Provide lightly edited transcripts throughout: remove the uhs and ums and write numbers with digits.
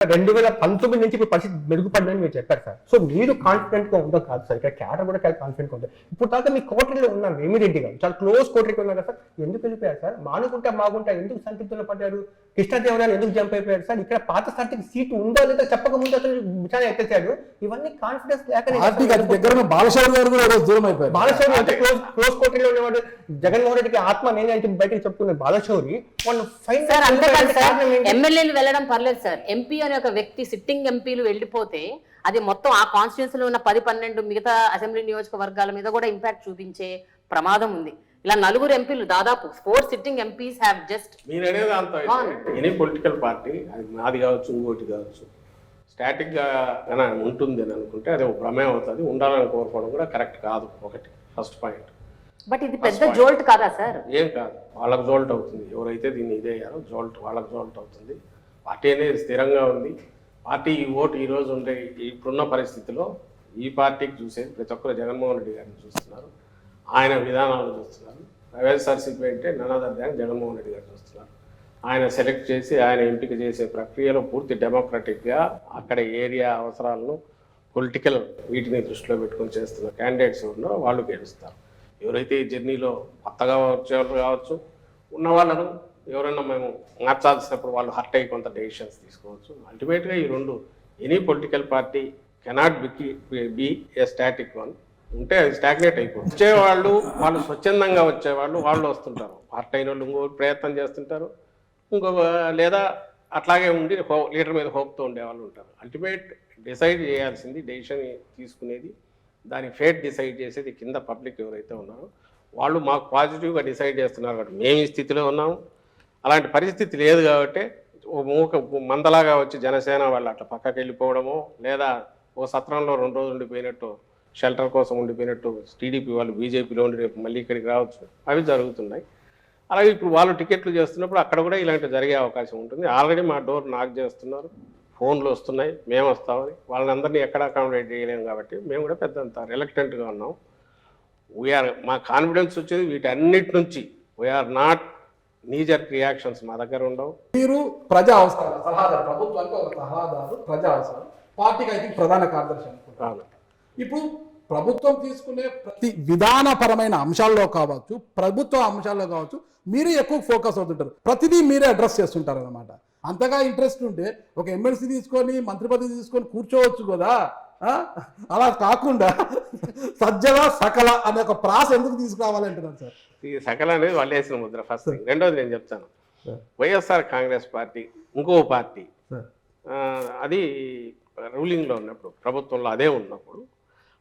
2019 నుంచి ఇప్పుడు పరిస్థితి మెరుగుపడిందని మీరు చెప్పారు సార్. సో మీరు కాన్ఫిడెంట్ గా ఉందో కాదు సార్, ఇక్కడ క్యాడర్ కూడా చాలా కాన్ఫిడెంట్ గా ఉంది. ఇప్పుడు దాకా మీ కోటరీలో ఉన్నారు వేమిరెడ్డి గారు, చాలా క్లోజ్ కోటరీకి ఉన్నారు కదా సార్, ఎందుకు వెళ్ళిపోయారు సార్? మానుకుంటా మాగుంటా ఎందుకు సంతృప్తిలో పడ్డారు? కృష్ణదేవరాయలు ఎందుకు జంప్ అయిపోయారు సార్? ఇక్కడ పాత స్థాయికి సీటు ఉందో లేదా చెప్పక ముందు అసలు విచారణ ఎత్తేసాడు. ఇవన్నీ కాన్ఫిడెన్స్ లేక బాలశౌరి గారు కూడా దూరం అయిపోయారు. బాలశౌరి అంటే క్లోజ్ కోటరీలో ఉన్నవాడు, జగన్మోహన్ రెడ్డికి ఆత్మ నేనే అయితే బయటకు చెప్పుకున్న బాలశౌరి ఎమ్మెల్యేలు వెళ్ళడం పర్లేదు సార్, ఎంపీ అనే ఒక వ్యక్తి సిట్టింగ్ ఎంపీలు వెళ్ళిపోతే అది మొత్తం ఆ కాన్స్టిట్యూన్సీలో ఉన్న 10-12 మిగతా అసెంబ్లీ నియోజకవర్గాల మీద కూడా ఇంపాక్ట్ చూపించే ప్రమాదం ఉంది. ఇలా 4 ఎంపీలు దాదాపు 4 sitting MPs have just any political party అది నాది కావచ్చు ఇంకోటి కావచ్చు స్టాటిక్ గా ఉంటుంది అని అనుకుంటే అది ఒక ప్రమేయం అవుతుంది. ఉండాలని కోరుకోవడం కూడా కరెక్ట్ కాదు. ఒకటి ఫస్ట్ పాయింట్. బట్ ఇది పెద్ద జోల్ట్ కాదా సార్? ఏం కాదు, వాళ్ళకి జోల్ట్ అవుతుంది. ఎవరైతే దీన్ని ఇదే అయ్యారో జోల్ట్ వాళ్ళకి జోల్ట్ అవుతుంది. పార్టీ అనేది స్థిరంగా ఉంది. పార్టీ ఈ ఓటు ఈ రోజు ఉండే ఇప్పుడున్న పరిస్థితిలో ఈ పార్టీకి చూసేది ప్రతి ఒక్కరు జగన్మోహన్ రెడ్డి గారిని చూస్తున్నారు, ఆయన విధానాలు చూస్తున్నారు. వైఎస్ఆర్సీపీ అంటే నన్నదర్ దాన్ జగన్మోహన్ రెడ్డి గారు చూస్తున్నారు. ఆయన సెలెక్ట్ చేసి ఆయన ఎంపిక చేసే ప్రక్రియలో పూర్తి డెమోక్రటిక్గా అక్కడ ఏరియా అవసరాలను పొలిటికల్ వీటిని దృష్టిలో పెట్టుకొని చేస్తున్న క్యాండిడేట్స్ ఉన్నారో వాళ్ళు గెలుస్తారు. ఎవరైతే ఈ జర్నీలో కొత్తగా వచ్చేవాళ్ళు కావచ్చు, ఉన్న వాళ్ళను ఎవరైనా మేము మార్చాల్సినప్పుడు వాళ్ళు హర్ట్ అయ్యి కొంత డెసిషన్స్ తీసుకోవచ్చు. అల్టిమేట్గా ఈ రెండు any political party cannot be A static one. ఉంటే అది స్టాగ్నేట్ అయిపోతుంది. వచ్చేవాళ్ళు వాళ్ళు స్వచ్ఛందంగా వచ్చేవాళ్ళు వాళ్ళు వస్తుంటారు, హర్ట్ అయిన వాళ్ళు ఇంకో ప్రయత్నం చేస్తుంటారు, ఇంకొక లేదా అట్లాగే ఉండి లీడర్ మీద హోప్తో ఉండేవాళ్ళు ఉంటారు. అల్టిమేట్ డిసైడ్ చేయాల్సింది, డెసిషన్ తీసుకునేది, దాని ఫేట్ డిసైడ్ చేసేది కింద పబ్లిక్ ఎవరైతే ఉన్నారో వాళ్ళు. మాకు పాజిటివ్గా డిసైడ్ చేస్తున్నారు కాబట్టి మేము ఈ స్థితిలో ఉన్నాము. అలాంటి పరిస్థితి లేదు కాబట్టి మందలాగా వచ్చి జనసేన వాళ్ళు అట్లా పక్కకి వెళ్ళిపోవడమో లేదా ఓ సత్రంలో 2 రోజులు ఉండిపోయినట్టు షెల్టర్ కోసం ఉండిపోయినట్టు టీడీపీ వాళ్ళు బీజేపీలో ఉండి రేపు మళ్ళీ ఇక్కడికి రావచ్చు, అవి జరుగుతున్నాయి. అలాగే ఇప్పుడు వాళ్ళు టికెట్లు చేస్తున్నప్పుడు అక్కడ కూడా ఇలాంటివి జరిగే అవకాశం ఉంటుంది. ఆల్రెడీ మా డోర్ నాక్ చేస్తున్నారు, ఫోన్లు వస్తున్నాయి, మేము వస్తామని. వాళ్ళని అందరినీ ఎక్కడ అకామిడేట్ చేయలేము కాబట్టి మేము కూడా పెద్దంత రిలక్టెంట్గా ఉన్నాం. మా కాన్ఫిడెన్స్ వచ్చేది వీటన్నిటి నుంచి. వీఆర్ నాట్ నీజర్ రియాక్షన్స్ మా దగ్గర ఉండవు. మీరు ప్రజా అవసరాలు సలహాదారు, ప్రభుత్వానికి ఒక సలహాదారు, ప్రజా అవసరాలు పార్టీకి అయితే ప్రధాన కార్యదర్శి అనుకుంటాను. ఇప్పుడు ప్రభుత్వం తీసుకునే ప్రతి విధానపరమైన అంశాల్లో కావచ్చు, ప్రభుత్వ అంశాల్లో కావచ్చు, మీరు ఎక్కువ ఫోకస్ అవుతుంటారు, ప్రతిదీ మీరే అడ్రస్ చేస్తుంటారు అనమాట. అంతగా ఇంట్రెస్ట్ ఉంటే ఒక ఎమ్మెల్సీ తీసుకొని మంత్రి పదవి తీసుకొని కూర్చోవచ్చు కదా. అలా కాకుండా సజ్జల సకల అనే ఒక ప్రాస ఎందుకు తీసుకురావాలంటున్నాను సార్? ఈ సకల అనేది వాళ్ళు వేసిన ముద్ర ఫస్ట్ థింగ్. రెండోది నేను చెప్తాను, వైఎస్ఆర్ కాంగ్రెస్ పార్టీ ఇంకో పార్టీ అది రూలింగ్లో ఉన్నప్పుడు, ప్రభుత్వంలో అదే ఉన్నప్పుడు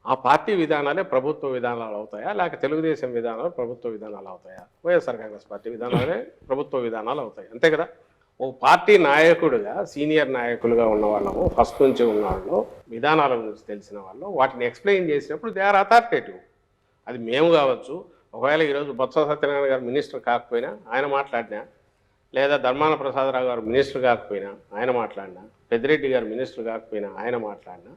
ఆ పార్టీ విధానాలే ప్రభుత్వ విధానాలు అవుతాయా, లేక తెలుగుదేశం విధానాలు ప్రభుత్వ విధానాలు అవుతాయా? వైఎస్ఆర్ కాంగ్రెస్ పార్టీ విధానాలే ప్రభుత్వ విధానాలు అవుతాయి, అంతే కదా. ఓ పార్టీ నాయకుడిగా సీనియర్ నాయకులుగా ఉన్న వాళ్ళము, ఫస్ట్ నుంచి ఉన్న వాళ్ళు, విధానాల గురించి తెలిసిన వాళ్ళు వాటిని ఎక్స్ప్లెయిన్ చేసినప్పుడు దే ఆర్ అథారిటేటివ్. అది మేము కావచ్చు, ఒకవేళ ఈరోజు బొత్స సత్యనారాయణ గారు మినిస్టర్ కాకపోయినా ఆయన మాట్లాడినా, లేదా ధర్మాన ప్రసాదరావు గారు మినిస్టర్ కాకపోయినా ఆయన మాట్లాడినా, పెద్దిరెడ్డి గారు మినిస్టర్ కాకపోయినా ఆయన మాట్లాడినా,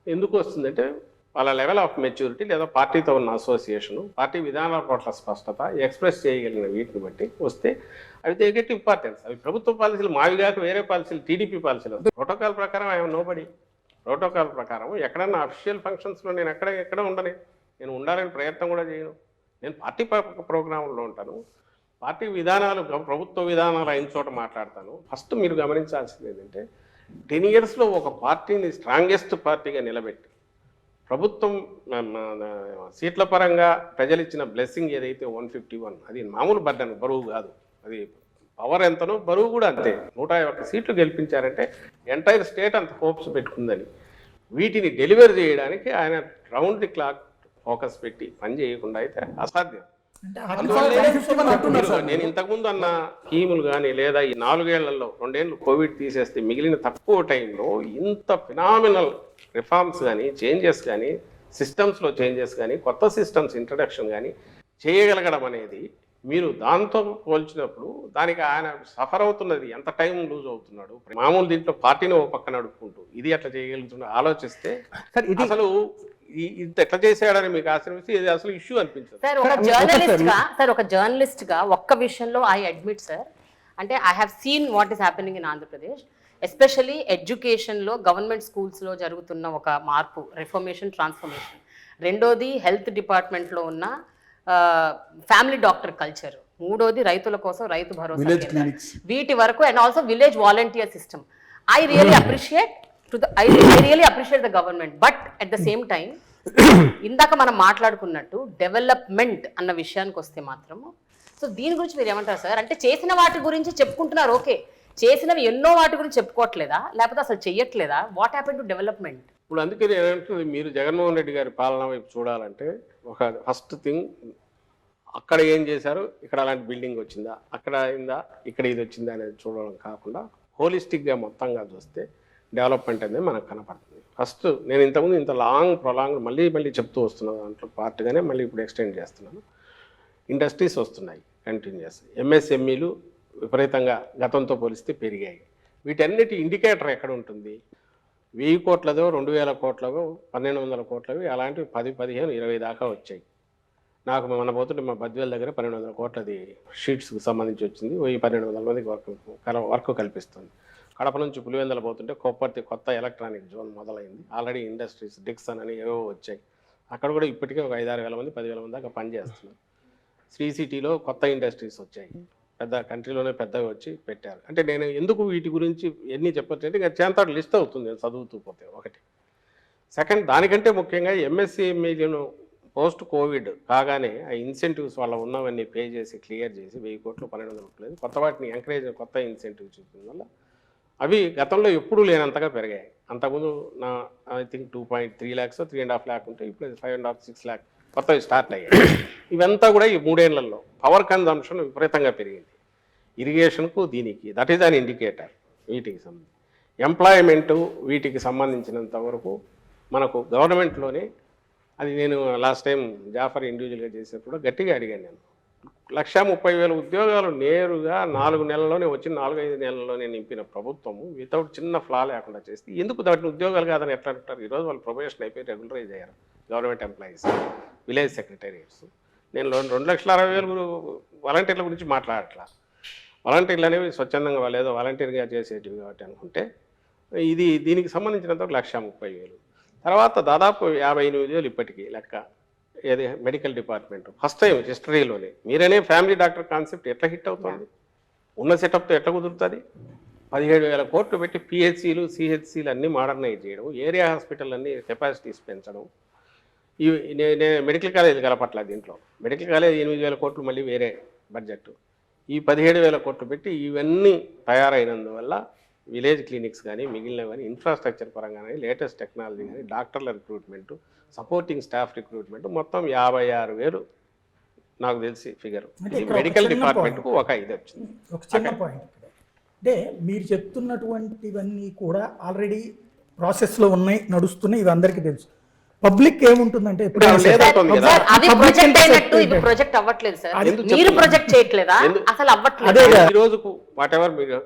ఎందుకు వస్తుందంటే వాళ్ళ లెవెల్ ఆఫ్ మెచ్యూరిటీ లేదా పార్టీతో ఉన్న అసోసియేషను, పార్టీ విధానాల పట్ల స్పష్టత, ఎక్స్ప్రెస్ చేయగలిగిన వీటిని బట్టి వస్తే అవి దే గెట్ ఇంపార్టెన్స్. అవి ప్రభుత్వ పాలసీలు మావి కాక వేరే పాలసీలు, టీడీపీ పాలసీలు. ప్రోటోకాల్ ప్రకారం ఐఎమ్ నోబడి. ప్రోటోకాల్ ప్రకారం ఎక్కడన్నా అఫీషియల్ ఫంక్షన్స్లో నేను ఎక్కడ ఉండని, నేను ఉండాలని ప్రయత్నం కూడా చేయను. నేను పార్టీ ప్రోగ్రాంలో ఉంటాను, పార్టీ విధానాలు ప్రభుత్వ విధానాలు అయిన చోట మాట్లాడతాను. ఫస్ట్ మీరు గమనించాల్సింది ఏంటంటే 10 yearsలో ఒక పార్టీని స్ట్రాంగెస్ట్ పార్టీగా నిలబెట్టి ప్రభుత్వం సీట్ల పరంగా ప్రజలు ఇచ్చిన బ్లెస్సింగ్ ఏదైతే 151, అది మామూలు బర్డన్, బరువు కాదు. అది పవర్ ఎంతనో బరువు కూడా అంతే. 101 సీట్లు గెలిపించారంటే ఎంటైర్ స్టేట్ అంత హోప్స్ పెట్టుకుందని, వీటిని డెలివర్ చేయడానికి ఆయన రౌండ్ ది క్లాక్ ఫోకస్ పెట్టి పని చేయకుండా అయితే అసాధ్యం. నేను ఇంతకుముందు అన్న స్కీములు కానీ లేదా ఈ 4 ఏళ్లలో 2 ఏళ్ళు కోవిడ్ తీసేస్తే మిగిలిన తక్కువ టైంలో ఇంత ఫినామినల్ రిఫార్మ్స్ కానీ, చేంజెస్ కానీ, సిస్టమ్స్లో చేంజెస్ కానీ, కొత్త సిస్టమ్స్ ఇంట్రడక్షన్ కానీ చేయగలగడం అనేది మీరు దాంతో పోల్చినప్పుడు దానికి ఆయన సఫర్ అవుతున్నది, ఎంత టైం లూజ్ అవుతున్నాడు. మామూలు దీంట్లో పార్టీని ఓ పక్కన నడుపుకుంటూ ఇది ఎట్లా చేయగలుగుతున్నా ఆలోచిస్తే అసలు ఇది ఎట్లా చేసాడని మీకు ఆశ్రమిస్తే ఇది అసలు ఇష్యూ అనిపించదు. సార్ ఒక జర్నలిస్ట్ గా ఒక్క విషయంలో ఐ అడ్మిట్ సార్, అంటే I have seen what is happening in Andhra Pradesh. Especially ఎడ్యుకేషన్లో గవర్నమెంట్ స్కూల్స్లో జరుగుతున్న ఒక మార్పు, రిఫర్మేషన్, ట్రాన్స్ఫర్మేషన్. రెండోది హెల్త్ డిపార్ట్మెంట్లో ఉన్న ఫ్యామిలీ డాక్టర్ కల్చర్. మూడోది రైతుల కోసం రైతు భరోసా విలేజ్ కేంద్రాలు. క్లినిక్స్. వీటి వరకు and also village volunteer system. I really appreciate I really appreciate the government. But at the same time ఇందాక మనం మాట్లాడుకున్నట్టు డెవలప్మెంట్ అన్న విషయానికి వస్తే మాత్రము, సో దీని గురించి మీరు ఏమంటారు సార్? అంటే చేసిన వాటి గురించి చెప్పుకుంటున్నారు, ఓకే, చేసినవి ఎన్నో వాటి గురించి చెప్పుకోవట్లేదా, లేకపోతే అసలు చెయ్యట్లేదా? What happen to development? ఇప్పుడు అందుకే నేను అంటున్నది, మీరు జగన్మోహన్ రెడ్డి గారి పాలన వైపు చూడాలంటే ఒక ఫస్ట్ థింగ్, అక్కడ ఏం చేశారు, ఇక్కడ అలాంటి బిల్డింగ్ వచ్చిందా, అక్కడ అయిందా, ఇక్కడ ఇది వచ్చిందా అనేది చూడడం కాకుండా హోలిస్టిక్గా మొత్తంగా చూస్తే డెవలప్మెంట్ అనేది మనకు కనపడుతుంది. ఫస్ట్ నేను ఇంతకుముందు ఇంత ప్రొలాంగ్ మళ్ళీ చెప్తూ వస్తున్నాను, దాంట్లో పార్ట్గానే మళ్ళీ ఇప్పుడు ఎక్స్టెండ్ చేస్తున్నాను. ఇండస్ట్రీస్ వస్తున్నాయి కంటిన్యూస్, ఎంఎస్ఎంఈలు విపరీతంగా గతంతో పోలిస్తే పెరిగాయి. వీటన్నిటి ఇండికేటర్ ఎక్కడ ఉంటుంది? 1000 కోట్లదో 2000 కోట్లదో 1200 కోట్లవి అలాంటివి 10, 15, 20 దాకా వచ్చాయి. నాకు మన పోతుంటే మా బద్వేల్ దగ్గర 1200 కోట్లది షీట్స్కి సంబంధించి వచ్చింది. 1200 మందికి వర్క్ కల్పిస్తుంది. కడప నుంచి పులివెందుల పోతుంటే కొత్త ఎలక్ట్రానిక్ జోన్ మొదలైంది. ఆల్రెడీ ఇండస్ట్రీస్ డిక్సన్ అని ఏవో వచ్చాయి. అక్కడ కూడా ఇప్పటికే ఒక 5-6 వేల మంది 10,000 మంది దాకా పనిచేస్తున్నారు. శ్రీ సిటీలో కొత్త ఇండస్ట్రీస్ వచ్చాయి, కంట్రీలోనే పెద్దవి వచ్చి పెట్టారు. అంటే నేను ఎందుకు వీటి గురించి ఎన్ని చెప్పొచ్చంటే ఇంకా చేంతాడు లిస్ట్ అవుతుంది నేను చదువుతూ పోతే. ఒకటి. సెకండ్, దానికంటే ముఖ్యంగా ఎంఎస్ఎంఈలను పోస్ట్ కోవిడ్ కాగానే ఆ ఇన్సెంటివ్స్ వాళ్ళ ఉన్నవన్నీ పే చేసి క్లియర్ చేసి 1000 కోట్లు 1200 కోట్లు కొత్త వాటిని ఎంకరేజ్, కొత్త ఇన్సెంటివ్స్ చూపిన వల్ల అవి గతంలో ఎప్పుడూ లేనంతగా పెరిగాయి. అంతకుముందు నా ఐ థింక్ 2.3 lakhs 3.5 lakh ఉంటే ఇప్పుడు 5.5, 6 lakh కొత్తవి స్టార్ట్ అయ్యాయి. ఇవంతా కూడా ఈ 3 ఏళ్లలో పవర్ కన్జంప్షన్ విపరీతంగా పెరిగింది. ఇరిగేషన్కు దీనికి దట్ ఈజ్ అన్ ఇండికేటర్. వీటికి సంబంధించి ఎంప్లాయ్మెంటు వీటికి సంబంధించినంత వరకు మనకు గవర్నమెంట్లోనే, అది నేను లాస్ట్ టైం జాఫర్ ఇండివిజువల్గా చేసినప్పుడు గట్టిగా అడిగాను. నేను 130,000 ఉద్యోగాలు నేరుగా 4 నెలల్లోనే వచ్చి 4-5 నెలల్లోనే నింపిన ప్రభుత్వము వితౌట్ చిన్న ఫ్లా లేకుండా చేస్తే ఎందుకు దాటిని ఉద్యోగాలు కాదని ఎట్లా అంటారు? ఈరోజు వాళ్ళు ప్రొబేషన్ అయిపోయి రెగ్యులరైజ్ అయ్యారు గవర్నమెంట్ ఎంప్లాయీస్, విలేజ్ సెక్రటేరియట్స్. నేను 2,60,000 వాలంటీర్ల గురించి మాట్లాడట్లా. వాలంటీర్లు అనేవి స్వచ్ఛందంగా వాళ్ళు ఏదో వాలంటీర్గా చేసేటివి కాబట్టి అనుకుంటే దీనికి సంబంధించినంత 130,000. తర్వాత దాదాపు 58,000 ఇప్పటికీ లెక్క. ఏది మెడికల్ డిపార్ట్మెంట్ ఫస్ట్ టైం హిస్టరీలోనే మీరనే ఫ్యామిలీ డాక్టర్ కాన్సెప్ట్ ఎట్లా హిట్ అవుతుంది? ఉన్న సెటప్తో ఎట్లా కుదురుతుంది? 17,000 కోట్లు పెట్టి పిహెచ్సిలు, సిహెచ్సిలు అన్నీ మోడర్నైజ్ చేయడం, ఏరియా హాస్పిటల్ అన్నీ కెపాసిటీస్ పెంచడం. నేను మెడికల్ కాలేజీలు కలపట్ల దీంట్లో. మెడికల్ కాలేజ్ 8,000 కోట్లు మళ్ళీ వేరే బడ్జెట్. ఈ 17,000 కోట్లు పెట్టి ఇవన్నీ తయారైనందువల్ల విలేజ్ క్లినిక్స్ కానీ మిగిలినవి కానీ ఇన్ఫ్రాస్ట్రక్చర్ పరంగా కానీ లేటెస్ట్ టెక్నాలజీ కానీ డాక్టర్ల రిక్రూట్మెంట్, సపోర్టింగ్ స్టాఫ్ రిక్రూట్మెంట్ మొత్తం 56,000 నాకు తెలిసి ఫిగర్. మెడికల్ డిపార్ట్మెంట్కు ఒక ఇది వచ్చింది. ఒక చిన్న పాయింట్ ఇక్కడ అంటే మీరు చెప్తున్నటువంటివన్నీ కూడా ఆల్రెడీ ప్రాసెస్లో ఉన్నాయి, నడుస్తున్నాయి, ఇవి అందరికీ తెలుసు. పబ్లిక్ ఏముంటుందంటే సార్ అది ప్రొజెక్ట్ అయినట్టు ఇది ప్రొజెక్ట్ అవ్వట్లేదు సార్. మీరు ప్రొజెక్ట్ చేయట్లేదా? అసలు అవ్వట్లేదు. ఈ రోజుకు వాట్ ఎవర్ మీరు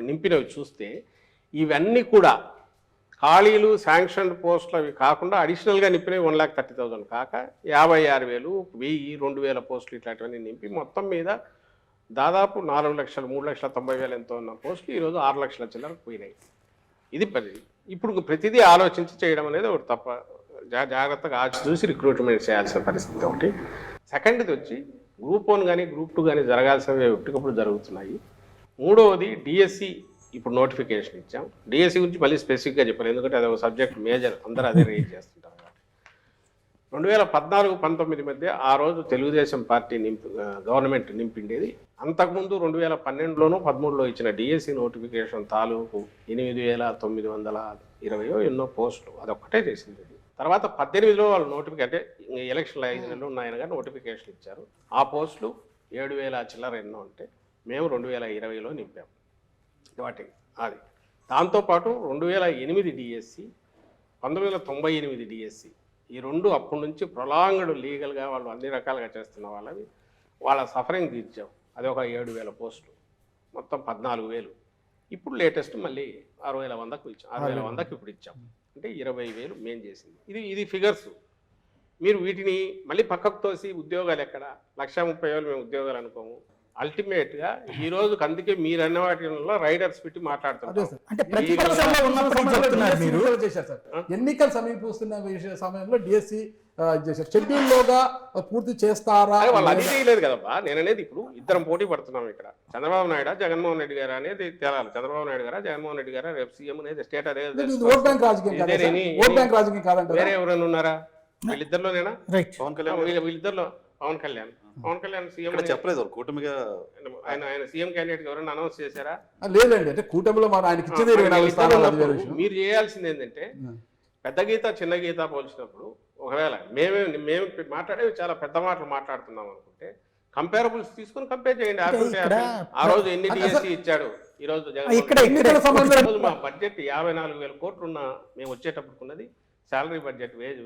నింపినవి చూస్తే ఇవన్నీ కూడా ఖాళీలు, శాంక్షన్ పోస్టులు అవి కాకుండా అడిషనల్గా నింపినవి 1,30,000 కాక 56,000, 1,000, 2,000 పోస్టులు ఇట్లాంటివన్నీ నింపి మొత్తం మీద దాదాపు 4 లక్షలు, 3,90,000 ఎంతో ఉన్న పోస్టులు ఈరోజు 6 లక్షల చిల్లరకు పోయినాయి. ఇది ఇప్పుడు ప్రతిదీ ఆలోచించి చేయడం అనేది ఒకటి తప్ప, జాగ్రత్తగా చూసి రిక్రూట్మెంట్ చేయాల్సిన పరిస్థితి ఒకటి. సెకండ్ది వచ్చి గ్రూప్ 1 కానీ గ్రూప్ 2 కానీ జరగాల్సినవి ఎప్పటికప్పుడు జరుగుతున్నాయి. మూడవది డిఎస్సి ఇప్పుడు నోటిఫికేషన్ ఇచ్చాం. డిఎస్సి గురించి మళ్ళీ స్పెసిఫిక్గా చెప్పాలి, ఎందుకంటే అది ఒక సబ్జెక్ట్ మేజర్, అందరూ అదే రేజ్ చేస్తుంటారు కాబట్టి. 2014-19 మధ్య ఆ రోజు తెలుగుదేశం పార్టీ గవర్నమెంట్ నింపిండేది. అంతకుముందు 2012లోనూ 13లో ఇచ్చిన డిఎస్సి నోటిఫికేషన్ తాలూకు 8,920 ఎన్నో పోస్టులు అదొక్కటే చేసింది. తర్వాత 18లో వాళ్ళు నోటిఫికేషన్, అంటే ఎలక్షన్లు 5 నెలలు ఉన్నాయని కానీ నోటిఫికేషన్ ఇచ్చారు. ఆ పోస్టులు 7,000 చిల్లర ఎన్నో ఉంటే మేము 2020లో నింపాము వాటికి. అది దాంతోపాటు 2008 డిఎస్సి, 1998 డిఎస్సి, ఈ రెండు అప్పటి నుంచి ప్రొలాంగ్డ్ లీగల్గా వాళ్ళు అన్ని రకాలుగా చేస్తున్న వాళ్ళ సఫరింగ్ తీర్చాం. అది ఒక 7,000 పోస్టులు, మొత్తం 14,000. ఇప్పుడు లేటెస్ట్ మళ్ళీ 6,100కు ఇచ్చాం, 6,100కి ఇప్పుడు ఇచ్చాం. అంటే 20,000 మేము చేసింది. ఇది ఫిగర్స్. మీరు వీటిని మళ్ళీ పక్కకు తోసి ఉద్యోగాలు ఎక్కడ? 1,30,000 మేము ఉద్యోగాలు అనుకోము. అల్టిమేట్ గా ఈ రోజు అందుకే మీరు అన్న వాటిలో రైడర్స్ పెట్టి అదే మాట్లాడుతున్నారు. సార్. అంటే ప్రతిపక్షంలో ఉన్నప్పుడు ఏం చెప్తున్నారు మీరు? చేశారు సార్. ఎన్నికలు సమీపిస్తున్న సమయంలో డిఎస్సి చేశారు. షెడ్యూల్ లోగా పూర్తి చేస్తారా? అదే వాళ్ళు అది చేయలేదు కదబ్బా. నేను అనేది ఇప్పుడు ఇద్దరం పోటీ పడుతున్నాం ఇక్కడ. చంద్రబాబు నాయుడు జగన్మోహన్ రెడ్డి గారు అనేది తేలాలి. చంద్రబాబు నాయుడు గారా జగన్మోహన్ రెడ్డి గారా రేపు సీఎం అనేది స్టేట్ అదే ఇది ఓట్ బ్యాంక్ రాజకీయం కాదా సార్? ఓట్ బ్యాంక్ రాజకీయం కాదంటారా? వేరే ఎవరైనా ఉన్నారా? వీళ్ళిద్దరిలోనేనా? రైట్. వీళ్ళిద్దరిలో పవన్ కళ్యాణ్ సీఎం చెప్పలేదు కూటమిగా ఆయన సీఎం క్యాండిడేట్ ఎవరైనా అనౌన్స్ చేశారా? లేదండి. అంటే కూటమిలో మన ఆయనకి ఇచ్చేది 24 స్థానాలు, అది వేరే విషయం. మీరు చేయాల్సింది ఏంటంటే పెద్ద గీత చిన్న గీత పోల్చినప్పుడు ఒకవేళ మేము మాట్లాడేవి చాలా పెద్ద మాటలు మాట్లాడుతున్నాం అనుకుంటే కంపేరబుల్స్ తీసుకుని కంపేర్ చేయండి. ఆ రోజు ఎన్ని డిఎస్సి ఇచ్చాడు, ఈ రోజు ఎన్నికల సమయంలో మా బడ్జెట్ 54,000 కోట్లు ఉన్న మేము వచ్చేటప్పుడు ఉన్నది శాలరీ బడ్జెట్, వేజ్,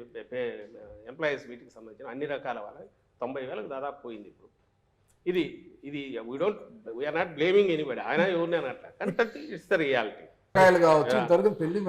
ఎంప్లాయీస్ వీటికి సంబంధించిన అన్ని రకాల వాళ్ళ 90,000 దాదాపు పోయింది. ఇప్పుడు ఇది వీఆర్ నాట్ బ్లేమింగ్ ఎనీబడి. ఆయన ఎవరిని అనట్లా, కానీ ఇట్స్ ద రియాలిటీ. కావచ్చు ఇంతవరకు పెళ్లి